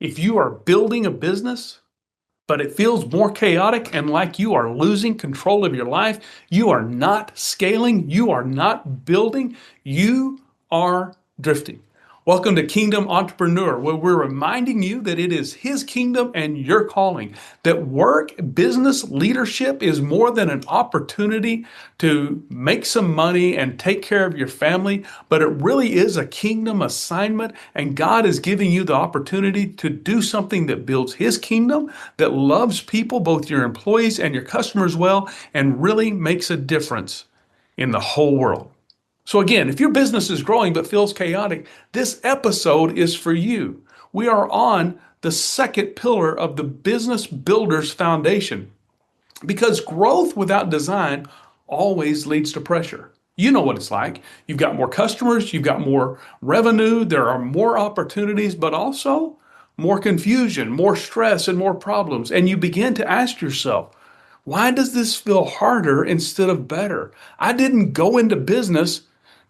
If you are building a business, but it feels more chaotic and like you are losing control of your life, you are not scaling, you are not building, you are drifting. Welcome to Kingdom Entrepreneur, where we're reminding you that it is His kingdom and your calling. That work, business, leadership is more than an opportunity to make some money and take care of your family, but it really is a kingdom assignment, and God is giving you the opportunity to do something that builds His kingdom, that loves people, both your employees and your customers well, and really makes a difference in the whole world. So again, if your business is growing but feels chaotic, this episode is for you. We are on the second pillar of the business builder's foundation, because growth without design always leads to pressure. You know what it's like. You've got more customers, you've got more revenue, there are more opportunities, but also more confusion, more stress, and more problems. And you begin to ask yourself, why does this feel harder instead of better? I didn't go into business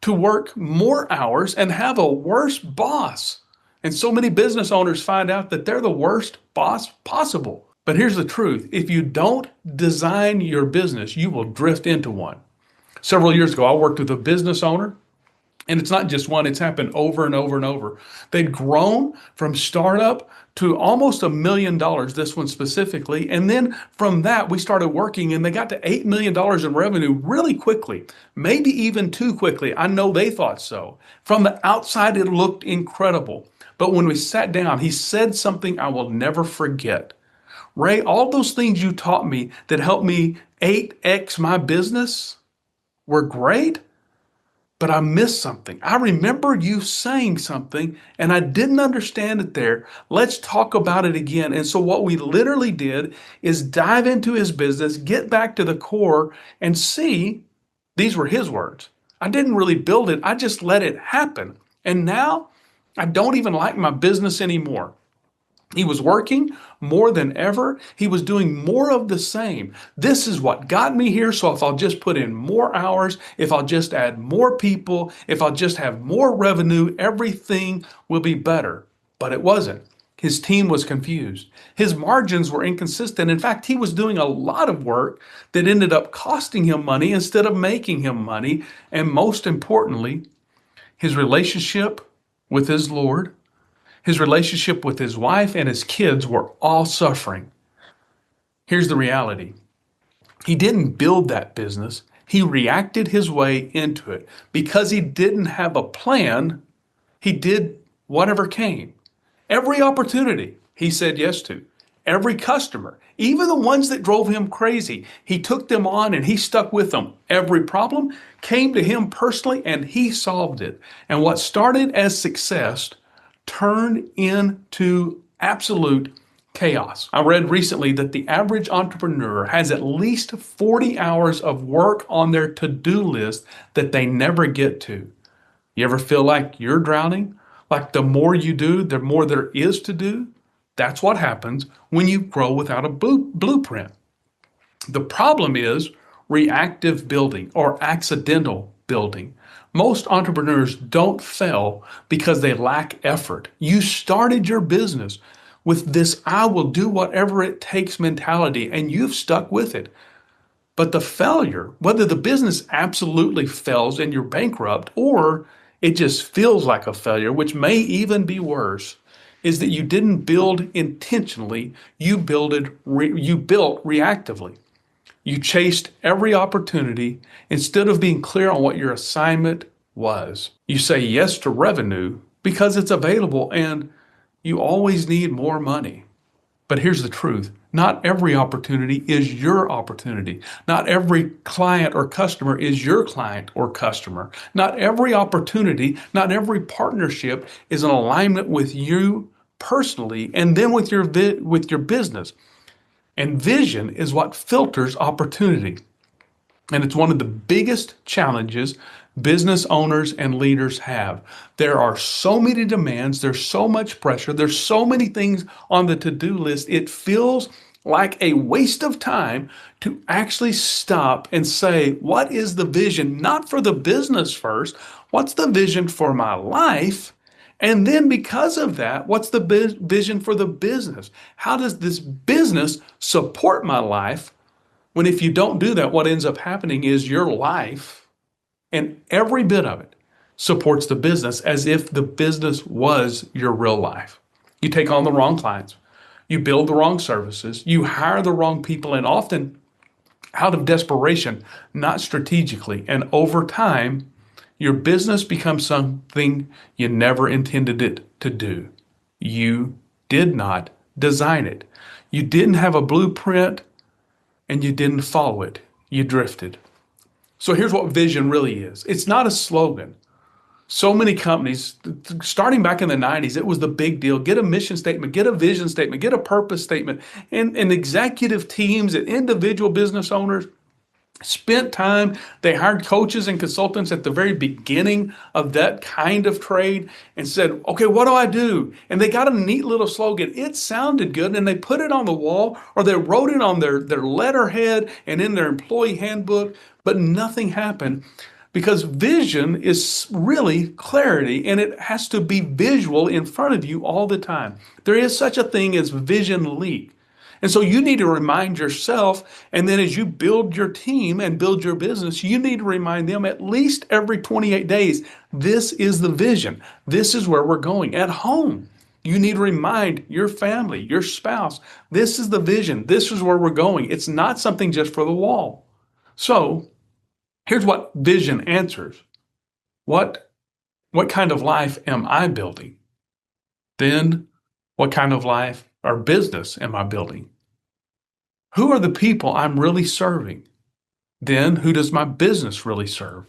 to work more hours and have a worse boss. And so many business owners find out that they're the worst boss possible. But here's the truth. If you don't design your business, you will drift into one. Several years ago, I worked with a business owner, and it's not just one, it's happened over and over and over. They'd grown from startup to almost $1 million, this one specifically. And then from that, we started working and they got to $8 million in revenue really quickly, maybe even too quickly. I know they thought so. From the outside, it looked incredible. But when we sat down, he said something I will never forget. Ray, all those things you taught me that helped me 8x my business were great, but I missed something. I remember you saying something and I didn't understand it there. Let's talk about it again. And so what we literally did is dive into his business, get back to the core, and see, these were his words. I didn't really build it. I just let it happen. And now I don't even like my business anymore. He was working more than ever. He was doing more of the same. This is what got me here. So if I'll just put in more hours, if I'll just add more people, if I'll just have more revenue, everything will be better. But it wasn't. His team was confused. His margins were inconsistent. In fact, he was doing a lot of work that ended up costing him money instead of making him money. And most importantly, his relationship with his Lord, his relationship with his wife and his kids were all suffering. Here's the reality. He didn't build that business. He reacted his way into it. Because he didn't have a plan, he did whatever came. Every opportunity he said yes to. Every customer, even the ones that drove him crazy, he took them on and he stuck with them. Every problem came to him personally and he solved it. And what started as success turned into absolute chaos. I read recently that the average entrepreneur has at least 40 hours of work on their to-do list that they never get to. You ever feel like you're drowning? Like the more you do, the more there is to do? That's what happens when you grow without a blueprint. The problem is reactive building or accidental building. Most entrepreneurs don't fail because they lack effort. You started your business with this I will do whatever it takes mentality, and you've stuck with it. But the failure, whether the business absolutely fails and you're bankrupt, or it just feels like a failure, which may even be worse, is that you didn't build intentionally, you built reactively. You chased every opportunity instead of being clear on what your assignment was. You say yes to revenue because it's available and you always need more money. But here's the truth. Not every opportunity is your opportunity. Not every client or customer is your client or customer. Not every opportunity, not every partnership is in alignment with you personally and then with your business. And vision is what filters opportunity. And it's one of the biggest challenges business owners and leaders have. There are so many demands, there's so much pressure, there's so many things on the to-do list. It feels like a waste of time to actually stop and say, what is the vision? Not for the business first. What's the vision for my life? And then because of that, what's the vision for the business? How does this business support my life? When if you don't do that, what ends up happening is your life and every bit of it supports the business as if the business was your real life. You take on the wrong clients, you build the wrong services, you hire the wrong people, and often out of desperation, not strategically. And over time, your business becomes something you never intended it to do. You did not design it. You didn't have a blueprint and you didn't follow it. You drifted. So here's what vision really is. It's not a slogan. So many companies, starting back in the 90s, it was the big deal. Get a mission statement, get a vision statement, get a purpose statement. And executive teams and individual business owners spent time. They hired coaches and consultants at the very beginning of that kind of trade and said, okay, what do I do? And they got a neat little slogan. It sounded good, and they put it on the wall or they wrote it on their letterhead and in their employee handbook, but nothing happened. Because vision is really clarity, and it has to be visual in front of you all the time. There is such a thing as vision leak. And so you need to remind yourself, and then as you build your team and build your business, you need to remind them at least every 28 days, this is the vision. This is where we're going. At home, you need to remind your family, your spouse, this is the vision. This is where we're going. It's not something just for the wall. So here's what vision answers. What kind of life am I building? Then what kind of life or business am I building? Who are the people I'm really serving? Then who does my business really serve?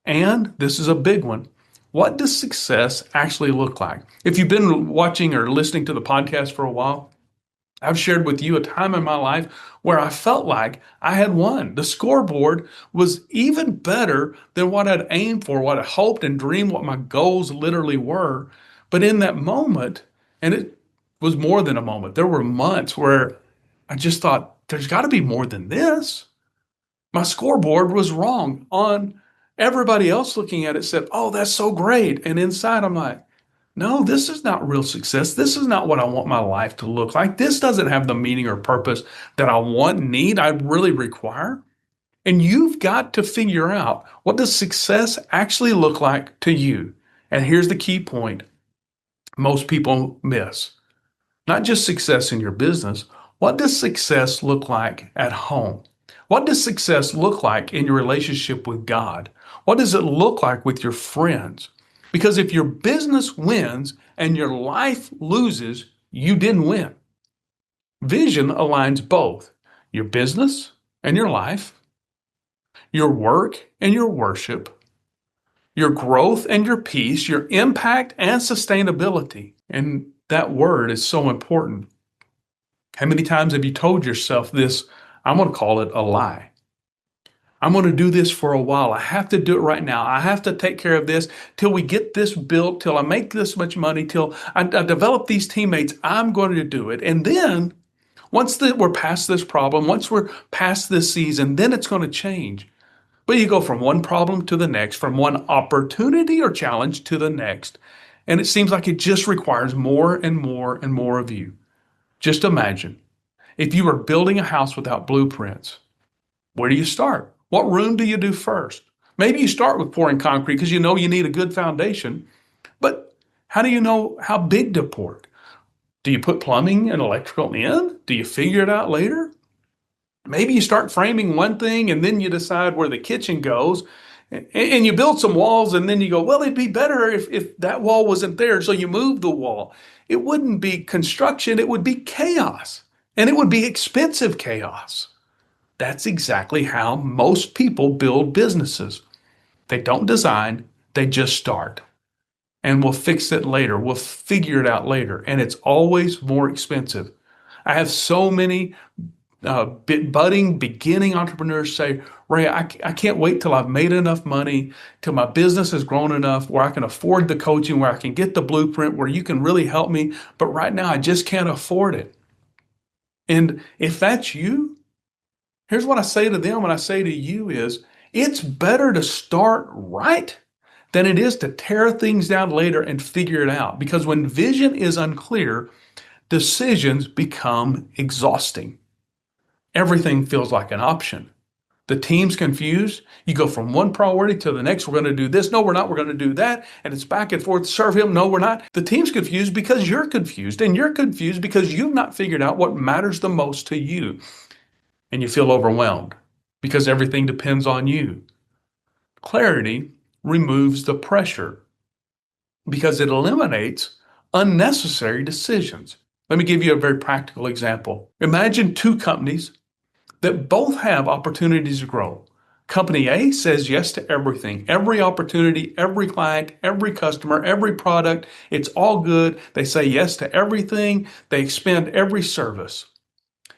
And this is a big one. What does success actually look like? If you've been watching or listening to the podcast for a while, I've shared with you a time in my life where I felt like I had won. The scoreboard was even better than what I'd aimed for, what I hoped and dreamed, what my goals literally were. But in that moment, and it was more than a moment, there were months where I just thought, there's got to be more than this. My scoreboard was wrong. On everybody else looking at it said, oh, that's so great. And inside I'm like, no, this is not real success. This is not what I want my life to look like. This doesn't have the meaning or purpose that I want, need, I really require. And you've got to figure out, what does success actually look like to you? And here's the key point most people miss. Not just success in your business. What does success look like at home? What does success look like in your relationship with God? What does it look like with your friends? Because if your business wins and your life loses, you didn't win. Vision aligns both your business and your life, your work and your worship, your growth and your peace, your impact and sustainability. And that word is so important. How many times have you told yourself this? I'm going to call it a lie. I'm going to do this for a while. I have to do it right now. I have to take care of this till we get this built, till I make this much money, till I develop these teammates. I'm going to do it. And then once we're past this problem, once we're past this season, then it's going to change. But you go from one problem to the next, from one opportunity or challenge to the next. And it seems like it just requires more and more and more of you. Just imagine if you were building a house without blueprints. Where do you start? What room do you do first? Maybe you start with pouring concrete because you know you need a good foundation. But how do you know how big to pour it? Do you put plumbing and electrical in? Do you figure it out later? Maybe you start framing one thing and then you decide where the kitchen goes and you build some walls and then you go, well, it'd be better if that wall wasn't there. So you move the wall. It wouldn't be construction. It would be chaos, and it would be expensive chaos. That's exactly how most people build businesses. They don't design, they just start. And we'll fix it later. We'll figure it out later. And it's always more expensive. I have so many budding, beginning entrepreneurs say, Ray, I can't wait till I've made enough money, till my business has grown enough where I can afford the coaching, where I can get the blueprint, where you can really help me. But right now, I just can't afford it. And if that's you, here's what I say to them and I say to you is, it's better to start right than it is to tear things down later and figure it out. Because when vision is unclear, decisions become exhausting. Everything feels like an option. The team's confused. You go from one priority to the next. We're going to do this. No, we're not. We're going to do that. And it's back and forth. Serve him. No, we're not. The team's confused because you're confused. And you're confused because you've not figured out what matters the most to you. And you feel overwhelmed because everything depends on you. Clarity removes the pressure because it eliminates unnecessary decisions. Let me give you a very practical example. Imagine two companies that both have opportunities to grow. Company A says yes to everything, every opportunity, every client, every customer, every product. It's all good. They say yes to everything. They expend every service.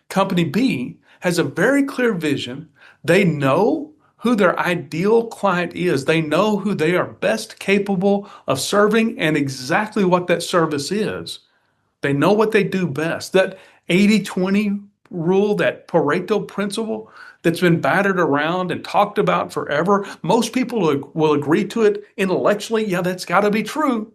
Company B has a very clear vision. They know who their ideal client is. They know who they are best capable of serving and exactly what that service is. They know what they do best. That 80-20 rule, that Pareto principle that's been battered around and talked about forever, most people will agree to it intellectually. Yeah, that's got to be true.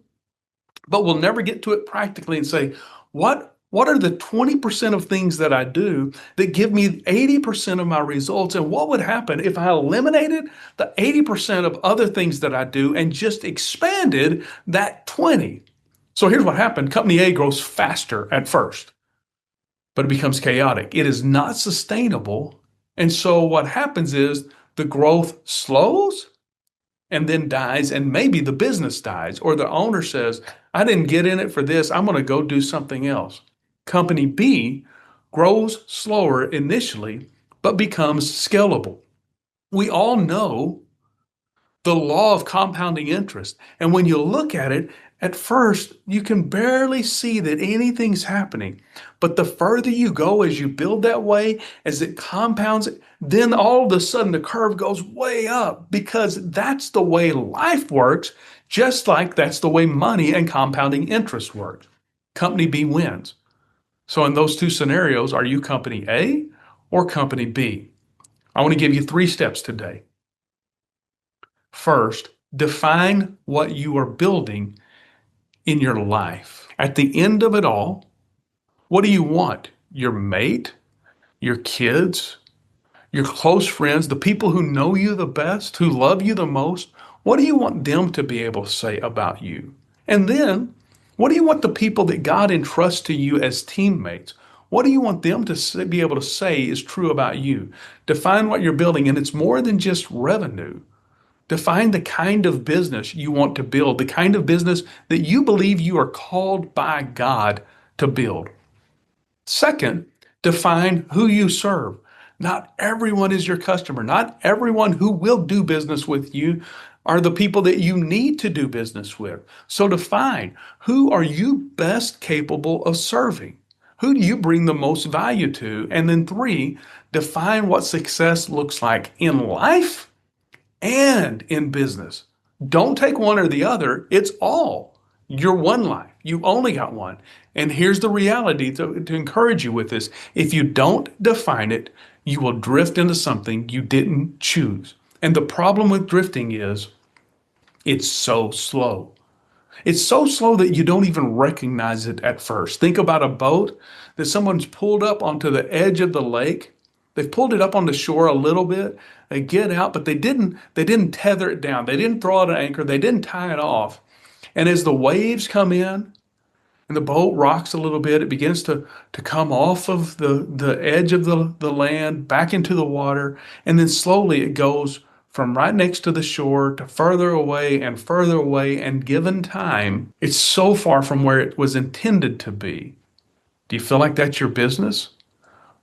But we'll never get to it practically and say, what are the 20% of things that I do that give me 80% of my results? And what would happen if I eliminated the 80% of other things that I do and just expanded that 20? So here's what happened. Company A grows faster at first, but it becomes chaotic. It is not sustainable. And so what happens is the growth slows and then dies, and maybe the business dies, or the owner says, I didn't get in it for this. I'm going to go do something else. Company B grows slower initially, but becomes scalable. We all know the law of compounding interest. And when you look at it, at first, you can barely see that anything's happening. But the further you go as you build that way, as it compounds, then all of a sudden the curve goes way up because that's the way life works, just like that's the way money and compounding interest works. Company B wins. So in those two scenarios, are you company A or company B? I want to give you 3 steps today. First, define what you are building in your life. At the end of it all, what do you want? Your mate, your kids, your close friends, the people who know you the best, who love you the most, what do you want them to be able to say about you? And then, what do you want the people that God entrusts to you as teammates? What do you want them to be able to say is true about you? Define what you're building, and it's more than just revenue. Define the kind of business you want to build, the kind of business that you believe you are called by God to build. Second, define who you serve. Not everyone is your customer. Not everyone who will do business with you are the people that you need to do business with. So define, who are you best capable of serving? Who do you bring the most value to? And then 3, define what success looks like in life and in business. Don't take one or the other. It's all. You're one life. You only got one. And here's the reality to encourage you with this. If you don't define it, you will drift into something you didn't choose. And the problem with drifting is it's so slow. It's so slow that you don't even recognize it at first. Think about a boat that someone's pulled up onto the edge of the lake. They've pulled it up on the shore a little bit. They get out, but they didn't tether it down. They didn't throw out an anchor. They didn't tie it off. And as the waves come in and the boat rocks a little bit, it begins to come off of the edge of the land back into the water. And then slowly it goes from right next to the shore to further away and further away. And given time, it's so far from where it was intended to be. Do you feel like that's your business?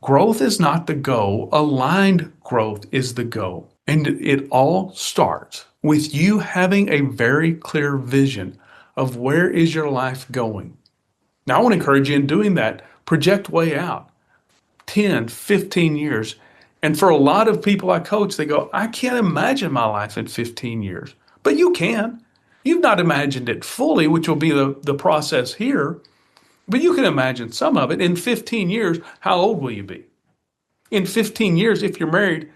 Growth is not the goal. Aligned growth is the goal. And it all starts with you having a very clear vision of where is your life going. Now, I want to encourage you in doing that, project way out, 10, 15 years. And for a lot of people I coach, they go, I can't imagine my life in 15 years. But you can. You've not imagined it fully, which will be the process here. But you can imagine some of it. In 15 years, how old will you be? In 15 years, if you're married,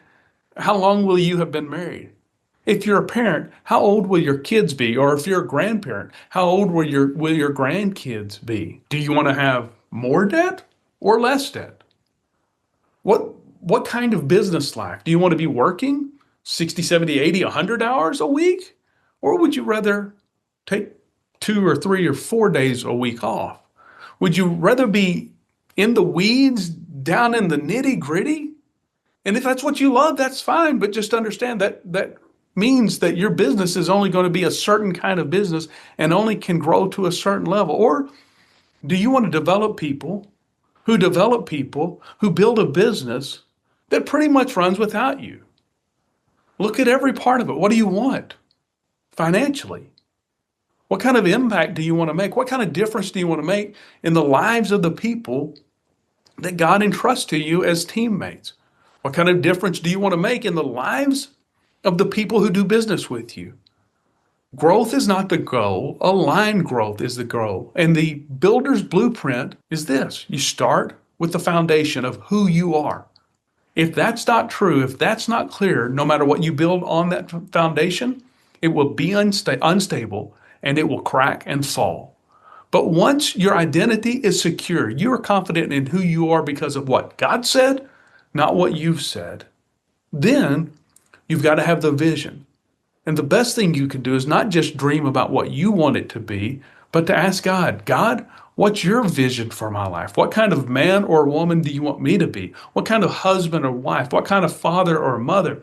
how long will you have been married? If you're a parent, how old will your kids be? Or if you're a grandparent, how old will your grandkids be? Do you want to have more debt or less debt? What what kind of business life? Do you want to be working 60, 70, 80, 100 hours a week? Or would you rather take 2 or 3 or 4 days a week off? Would you rather be in the weeds, down in the nitty gritty? And if that's what you love, that's fine. But just understand that means that your business is only going to be a certain kind of business and only can grow to a certain level. Or do you want to develop people who build a business that pretty much runs without you? Look at every part of it. What do you want financially? What kind of impact do you want to make? What kind of difference do you want to make in the lives of the people that God entrusts to you as teammates? What kind of difference do you want to make in the lives of the people who do business with you? Growth is not the goal. Aligned growth is the goal. And the builder's blueprint is this. You start with the foundation of who you are. If that's not true, if that's not clear, no matter what you build on that foundation, it will be unstable and it will crack and fall. But once your identity is secure, you are confident in who you are because of what God said, not what you've said, then you've got to have the vision. And the best thing you can do is not just dream about what you want it to be, but to ask God, God, what's your vision for my life? What kind of man or woman do you want me to be? What kind of husband or wife? What kind of father or mother?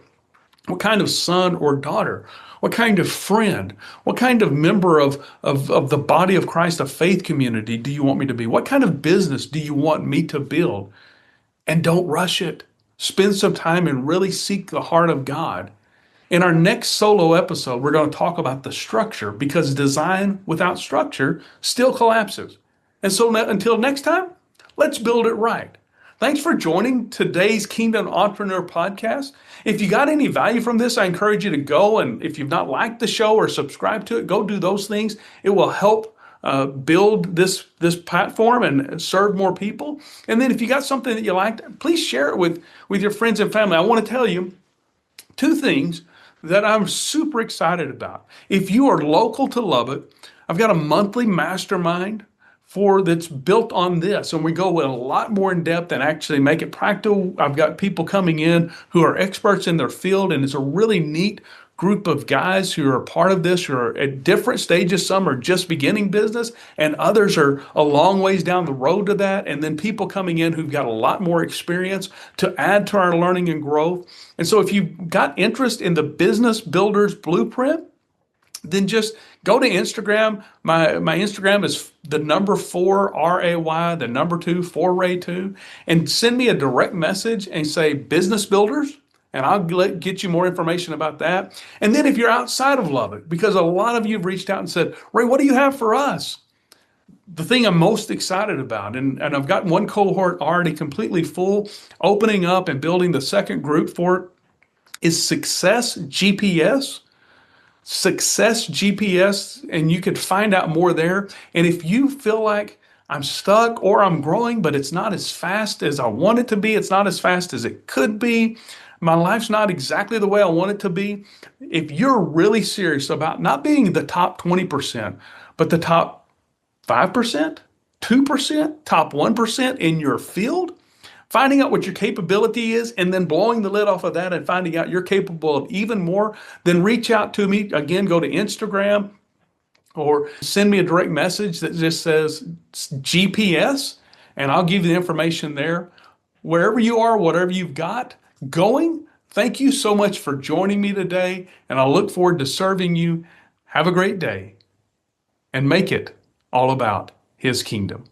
What kind of son or daughter? What kind of friend? What kind of member of the body of Christ, a faith community, do you want me to be? What kind of business do you want me to build? And don't rush it. Spend some time and really seek the heart of God. In our next solo episode, we're going to talk about the structure because design without structure still collapses. And so until next time, let's build it right. Thanks for joining today's Kingdom Entrepreneur Podcast. If you got any value from this, I encourage you to go, and if you've not liked the show or subscribed to it, go do those things. It will help build this platform and serve more people. And then if you got something that you liked, please share it with your friends and family. I want to tell you two things that I'm super excited about. If you are local to Lubbock, I've got a monthly mastermind that's built on this, and we go a lot more in depth and actually make it practical. I've got people coming in who are experts in their field, and it's a really neat group of guys who are part of this, who are at different stages. Some are just beginning business, and others are a long ways down the road to that. And then people coming in who've got a lot more experience to add to our learning and growth. And so if you've got interest in the Business Builder's Blueprint, then just go to Instagram. My Instagram is the number 4 RAY, the number 2 4Ray2, and send me a direct message and say Business Builders, and I'll get you more information about that. And then if you're outside of Lubbock, because a lot of you have reached out and said, Ray, what do you have for us? The thing I'm most excited about, and I've got one cohort already completely full, opening up and building the second group for it, is Success GPS. Success GPS, and you could find out more there. And if you feel like I'm stuck or I'm growing, but it's not as fast as I want it to be, it's not as fast as it could be, my life's not exactly the way I want it to be, if you're really serious about not being the top 20%, but the top 5%, 2%, top 1% in your field, finding out what your capability is and then blowing the lid off of that and finding out you're capable of even more, then reach out to me. Again, go to Instagram or send me a direct message that just says GPS, and I'll give you the information there. Wherever you are, whatever you've got going, thank you so much for joining me today, and I look forward to serving you. Have a great day, and make it all about His kingdom.